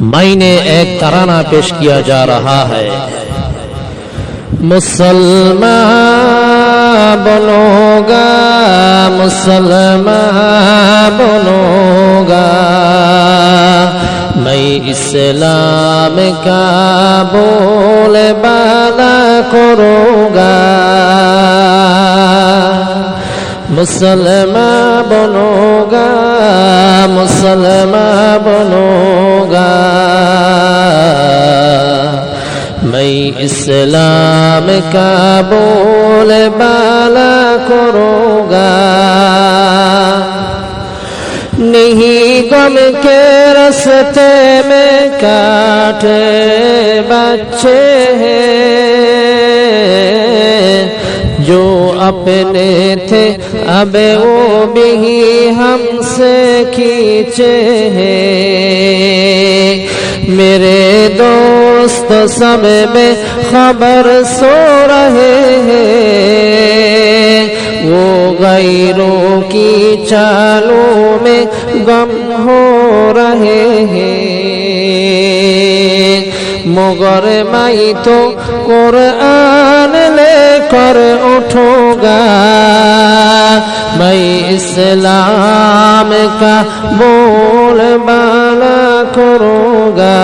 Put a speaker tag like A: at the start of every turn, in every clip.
A: मायने एक तराना पेश किया जा रहा है। मुसलमान बनोगा, मुसलमान बनोगा, मैं इस्लाम का बोले बाला करूँगा। मुसलमान बनोगा, मुसलमान बनोगा, मैं इस्लाम का बोले बाला करूँगा। नहीं गम के रास्ते में काटे बच्चे हैं, जो अपने थे अब वो भी हमसे खींचे हैं। मेरे दोस्त सब में खबर सो रहे हैं, वो गैरों की चालों में गम हो रहे हैं। मगर मैं तो कुरान लेकर उठूंगा, मैं इस्लाम का बोल बाला करूँगा,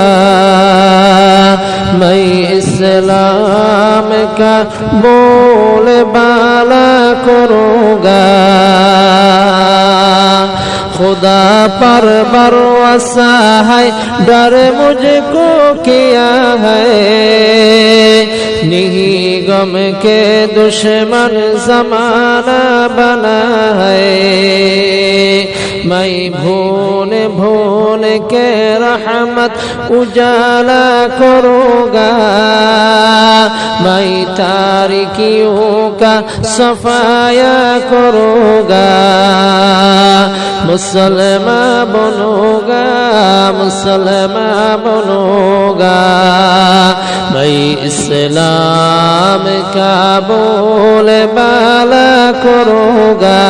A: मैं इस्लाम का बोल बाला करूँगा। खुदा पर भरोसा है, डर मुझको किया है, नहीं गम के दुश्मन ज़माना बना है। मैं भून भून के रहमत उजाला करूँगा, मैं तारिकियों का सफाया करूँगा। मुसलमान बनूँगा, मुसलमान बनूँगा, मैं इस्लाम का बोले बाला करूँगा,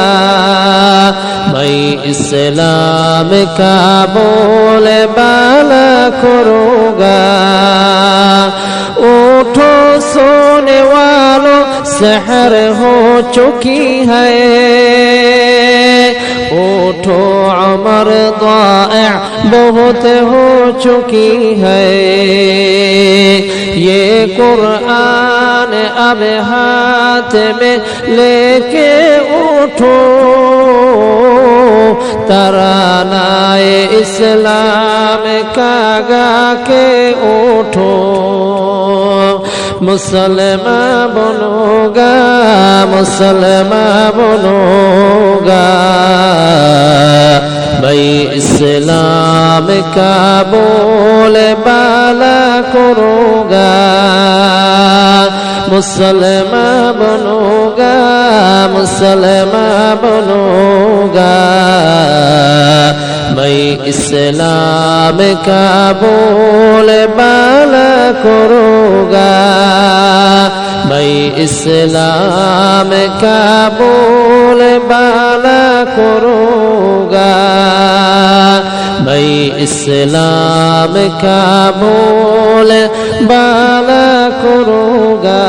A: मैं इस्लाम का बोले बाला करूँगा। उठो सोने वालों, सहर हो चुकी है, उठो उमर ज़ाइअ बहुत हो चुकी है। ये कुरान अब हाथ में लेके उठो, तरानाए इस्लाम का गा के उठो। मुसलमान बनूँगा, मुसलमान बनूँगा, मैं इस्लाम का बोले बाला करूँगा। मुसलमान बनूँगा, मुसलमान बनूँगा, मैं इस्लाम का बोले बाला करूँगा, मैं इस्लाम का बोले बाला करूँगा, मैं इस्लाम का बोले बाला करूँगा।